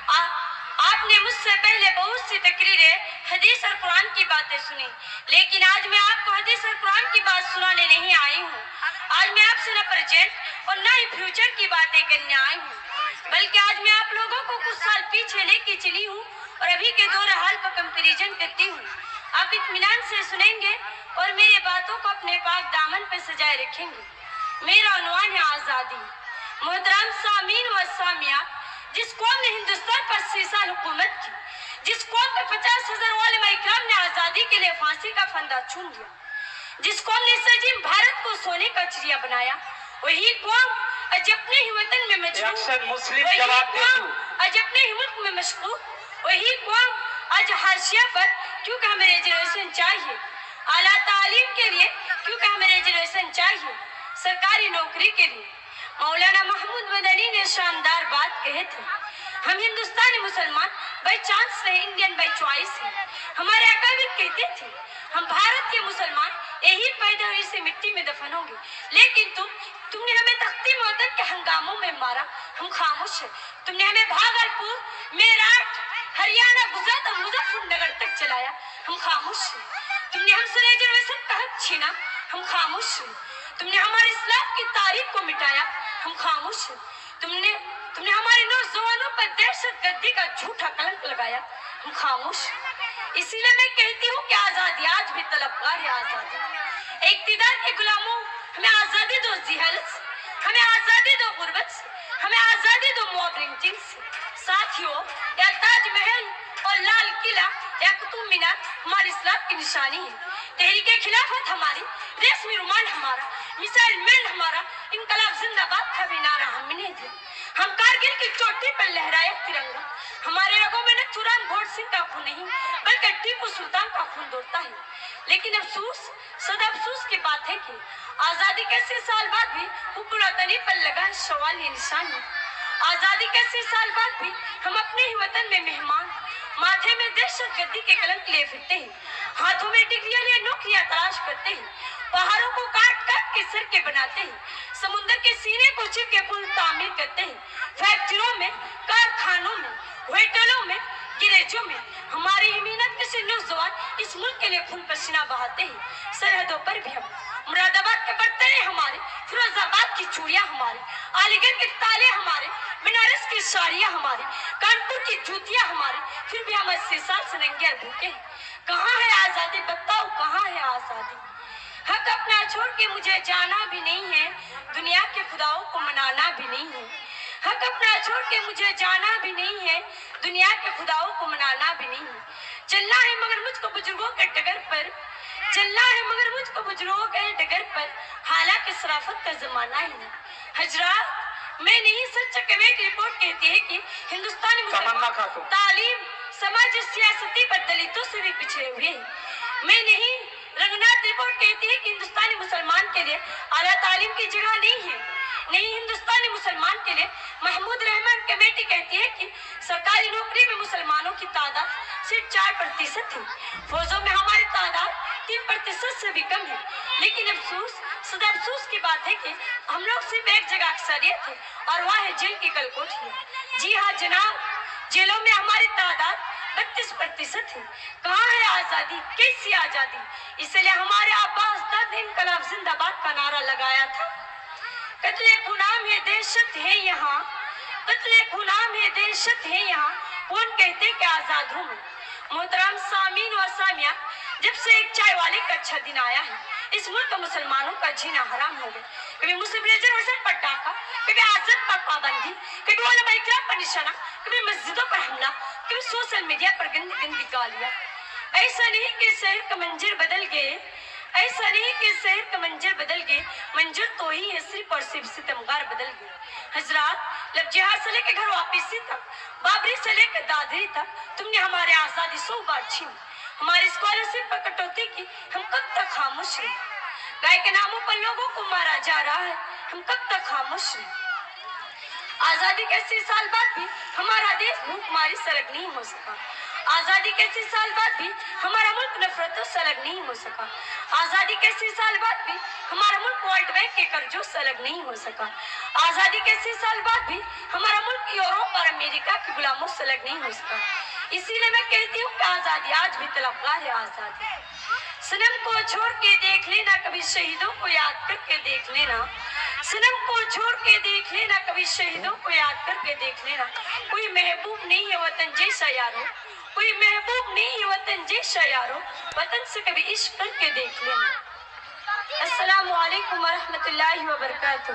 आपने मुझसे पहले बहुत सी तकरीरें हदीस और कुरान की बातें सुनी, लेकिन आज मैं आपको हदीस और कुरान की बात सुनाने नहीं आई हूँ। आज मैं आपसे न प्रेजेंट और न ही फ्यूचर की बातें करने आई हूँ, बल्कि आज मैं आप लोगों को कुछ साल पीछे लेके चली हूँ और अभी के दौर हाल पर कंपेरिजन करती हूँ। आप इत्मीनान से सुनेंगे और मेरी बातों को अपने पाक दामन पर सजाए रखेंगे। मेरा उन्वान है आज़ादी। मोहतरम सामीन व सामियात, जिस कौम ने हिंदुस्तान पर 80 साल हुकूमत की, जिस कौम पे 50,000 उलमा इकराम ने आज़ादी के लिए फांसी का फंदा चुन लिया, जिस कौम ने इस अजीम भारत को सोने का चिड़िया बनाया, वही कौम आज अपने ही वतन में मजबूर, वही कौम आज अपने ही मुल्क में मशगूल, वही कौम आज हाशिया पर क्योंकि हमें रिजर्वेशन चाहिए, आला तालीम के लिए क्योंकि हमें रिजर्वेशन चाहिए, सरकारी नौकरी के लिए। मौलाना महमूद मदनी ने शानदार बात कहे थे, हम हिंदुस्तानी मुसलमान बाई चांस नहीं, इंडियन बाई चॉइस है। हमारे अकाबिर कहते थे हम भारत के मुसलमान यही पैदा हुई से मिट्टी में दफन होंगे, लेकिन तुमने हमें तख्ती मौतन के हंगामों में मारा, हम खामोश है। तुमने हमें भागलपुर, मेरठ, हरियाणा, गुजरात और मुजफ्फरनगर तक चलाया, हम खामोश है। तुमने हमसे रिजर्वेशन का हक छीना, हम खामोश है। तुमने हमारे इस्लाम की तारीख को मिटाया, हम खामोश हैं। तुमने हमारे नौजवानों पर दहशत गर्दी का झूठा कलंक लगाया, हम खामोश हैं। इसीलिए मैं कहती हूँ कि आजादी आज भी तलबगार है। आजादी इक्तिदार के गुलामों, हमें आजादी दो जिहालत से, हमें आजादी दो गुर्बत से, हमें आजादी दो मॉब लिंचिंग से। साथियों, या ताजमहल और लाल किला या कुतुब मीनार हमारे इस्लाम की निशानी है। तहरीके खिलाफत हमारी, रेशमी रुमाल हमारा, मिसाइल मैन हमारा, इनकलाब जिंदाबाद का भी नारा हमने दिया। हम कारगिल की चोटी पर लहराया तिरंगा। हमारे रगों में न तुरान घोड़ सिंह का खून नहीं, बल्कि टीपू सुल्तान का खून दौड़ता है। लेकिन अफसोस, सदा अफसोस की बात है कि आजादी के 80 साल बाद भी हुक्मरानी पर लगा सवाल ये निशान है। आजादी के 80 साल बाद भी हम अपने ही वतन में मेहमान, माथे में दहशत गर्दी के कलंक लिए फिरते हैं, हाथों में डिग्रियां लिए नौकरियां तलाश करते हैं, पहाड़ों को काट काट के सर के बनाते हैं, समुद्र के सीने को चीर के पुल तामीर करते हैं, फैक्ट्रियों में, कारखानों में, होटलों में, गिरेजों में हमारी ही मेहनत के से नौजवान इस मुल्क के लिए खून पसीना बहाते हैं। सरहदों पर भी हम, मुरादाबाद के बर्तने हमारे, फिरोजाबाद की चूड़ियां हमारी, अलीगढ़ के ताले हमारे, बनारस की साड़ियां हमारी, कानपुर की जूतियां हमारी, फिर भी हम 80 साल से नंगे भूखे हैं। कहाँ है आजादी, बताओ कहाँ है आजादी। हक अपना छोड़ के मुझे जाना भी नहीं है, दुनिया के खुदाओं को मनाना भी नहीं है। हक अपना छोड़ के मुझे जाना भी नहीं है, दुनिया के खुदाओं को मनाना भी नहीं है। चलना है मगर मुझको बुजुर्गों के डगर पर, चलना है मगर मुझको बुजुर्गों के डगर पर, हालांकि शराफत का जमाना ही नहीं। हजरात, मैं नहीं, सच कमेटी रिपोर्ट कहती है कि हिंदुस्तानी मुसलमान तालीम, समाज, सियासती पर दलितों से भी पिछड़े हुए हैं। मैं नहीं, रंगनाथ रिपोर्ट कहती है कि हिंदुस्तानी मुसलमान के लिए आला तालीम की जगह नहीं है। नहीं, हिंदुस्तानी मुसलमान के लिए महमूद रहमान कमेटी कहती है कि सरकारी नौकरी में मुसलमानों की तादाद सिर्फ 4% है, फौजों में हमारी तादाद 3% से भी कम है। लेकिन अफसोस, सदा अफसोस की बात है कि हम लोग सिर्फ एक जगह अक्सरियत है और वह है जेल की कलकोठियां। जी हाँ जनाब, जेलों में हमारी तादाद 32% है। कहाँ है आजादी, कैसी आजादी। इसलिए हमारे अब्बास दाद ने इनकलाब जिंदाबाद का नारा लगाया था। कत्ले खुनाम है, दहशत है यहाँ, कत्ले खुनाम है, दहशत है यहाँ, कौन कहते कि आजाद हूँ मैं। मोहतरम सामीन व सामिया, जब से एक चाय वाले का अच्छा दिन आया है, इस मुल्क के मुसलमानों का जीना हराम हो गया। कभी मुस्लिम रिजर्वेशन पर डाका, कभी आजाद पर पाबंदी, कभी उलमा इकराम पर निशाना, कभी मस्जिदों पर हमला, कभी सोशल मीडिया पर गंदी गंदी गालियां। ऐसा नहीं कि शहर का मंजर बदल गए, ऐसा नहीं कि शहर का मंजर बदल गए, मंजर तो ही है, सिर्फ और सिर्फ सितमगार बदल गए। हजरात, जहाज से लेकर घर वापसी तक, बाबरी से लेकर दादरी तक, तुमने हमारे आजादी 100 बार छीनी, हमारी स्कॉलरशिप पर कटौती की, हम कब तक खामोश रहे। गाय के नामों पर लोगों को मारा जा रहा है, हम कब तक खामोश रहे। आजादी के 80 साल बाद भी हमारा देश भूखमारी से अलग नहीं हो सका। آزادی کے 80 سال بعد بھی ہمارا ملک نفرتوں سے الگ نہیں ہو سکا. آزادی کے 80 سال بعد بھی ہمارا ملک ورلڈ بینک کے قرضوں سے الگ نہیں ہو سکا. آزادی کے 80 سال بعد بھی ہمارا ملک یورپ اور امریکہ کی غلاموں سے الگ نہیں ہو سکا. اسی لیے میں کہتی ہوں کہ آزادی آج بھی طلبگار ہے. آزادی صنم کو چھوڑ کے دیکھ لینا, کبھی شہیدوں کو یاد کر کے دیکھ لینا. صنم کو چھوڑ کے دیکھ لینا, کبھی شہیدوں کو یاد کر کے دیکھ لینا. کوئی محبوب نہیں ہے وطن جیسا یارو, کوئی محبوب نہیں ہے وطن جیسا یارو, وطن سے کبھی عشق کر کے دیکھ لینا. السلام علیکم ورحمۃ اللہ وبرکاتہ.